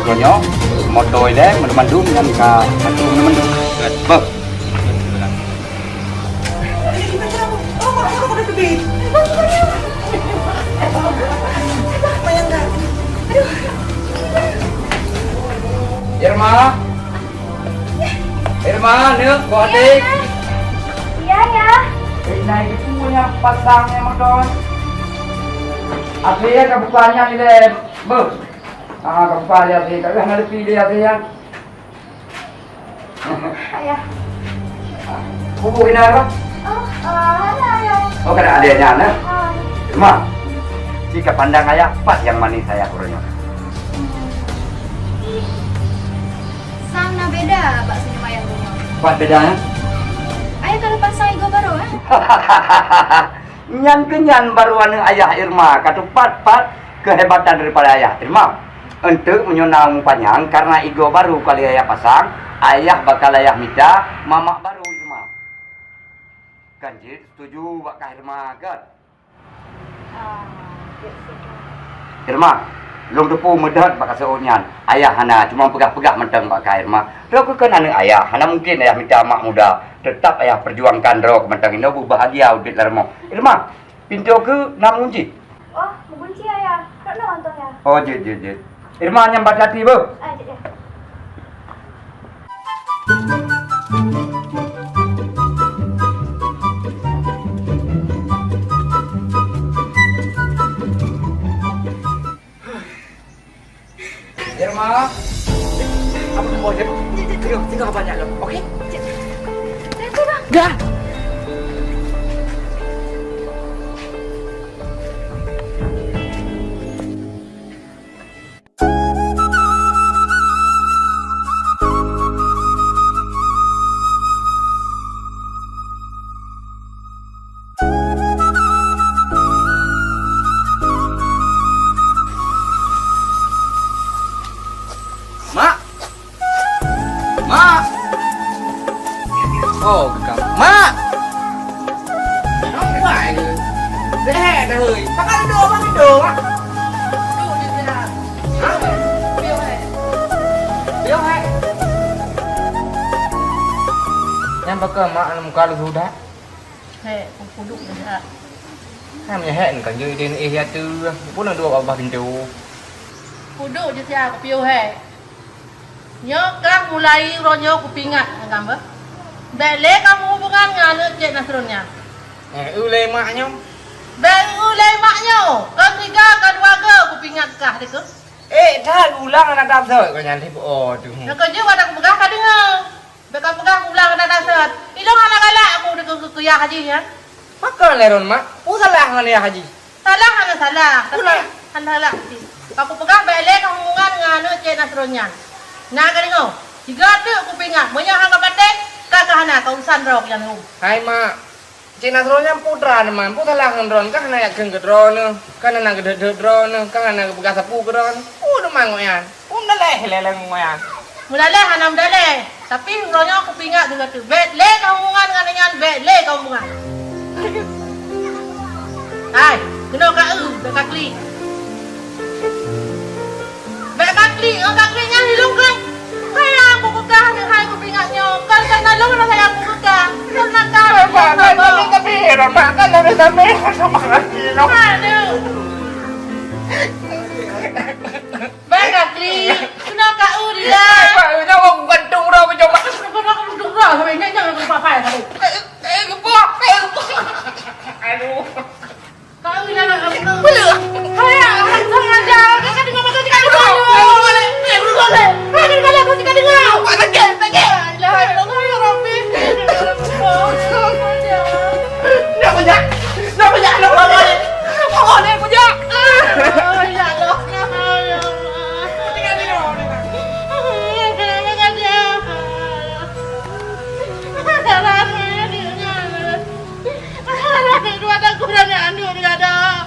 ronyo moto ile mandum kan ka satu mandum beb Irma Irma nước có đi Iya ya. Nah itu punya pasangnya motor Asli ya kabukanya ni deh beb kabukanya sih kalau ada pilih ya Ayah. Bubuhin na ba? Wala ya. O kada adanya na? Ah. Irma, jika pandang ayah pas yang manis saya kurangnya. Sana beda baksonya Maya punya. Pas bedanya? Ayah kalau pasang igo baru ah. Nyan kenyan baruan ayah Irma katupat pat kehebatan daripada ayah Irma. Untuk menyonang panjang karena igo baru kali ayah pasang, ayah bakal ayah minta mama baru Irma. Kanjit setuju bakal Irma kan? Irma, long depu medat bakal seonyan. Ayah hana cuma pegah-pegah menteng bakal Irma. Ro ke anu ayah, hana mungkin ayah minta mak muda. Tetap ayah perjuangkan ro menteng ino bahagia udit lermo. Irma, pintu ke nam kunci. Oh, mengunci ayah. Kau nak nonton ya? Oh, jit. Irma nyambat hati bu. Aja ya. Irma, apa mau je? Tinggal banyak lo, okey? Nanti bang. Dah. Mak. Mak. Oh, gekam. Mak. Nói lại dễ hè này hơi. Bác ăn đồ, bác ăn đồ á. Đồ như thế nào? Hả? Biêu hay? Biêu hay? Em bakal mak muka lu sudah. Hei, puduk dah. Em ya hẹn cả như đến e tu pun nak dua abah pintu. Puduk je sia aku piu hei. Nyo kang mulai ronyo kupingat gambar. Bele kamu hubungan dengan Cik Nasrunnya. Ulai maknya. Bel ulai maknyo. Kan tiga kan dua ke kupingat kah deku. Dah ulang anak dap soi kau nyanyi oh tu. Nak kerja pada aku pegah kan dengar. Bekan pegah ulang ada dasar. Ilong anak galak aku deku kuyah haji ya. Maka leron mak. Salah dengan ya haji. Salah hanya salah. Tapi salah. Aku pegah bele kamu hubungan dengan Cik Nasrunnya. Nah kan dengar. Tiga tu kupingat. Banyak hang kapatek. Kakak kausan rok yang hu. Hai mak. Cik Nasronnya putra teman. Putra lah ngendron kan anak yang gedron. Kan anak gedron. Kan anak bekas sapu gedron. Teman ngoyan. Dah ngoyan. Mulai hanam daleh. Tapi ronya aku pingat juga tu. Bet le kau hubungan dengan bet le kau hubungan. Hai, kena bet kakli. Bet kakli, kaklinya hilung kan. Kaya aku kekah ni hai aku pingatnya. Kan nalung na saya aku kekah. Kan nakal. Tapi mak kan ada sampai sama lagi. Aduh. Bet kakli, kena kau dia. Mak aku gantung dah macam mak. Kau duduk dah sampai jangan pakai tadi. Aduh. Kau ni nak apa? Kaya, hantar aja. Kau dengar macam cakap dulu. Boleh. Kalau kau cakap dengar. Tak. Lah, Allah ya Rabbi. Nak punya. Nak boleh. Boleh punya. Ya Allah. Dua tak kurang yang anu ni ada.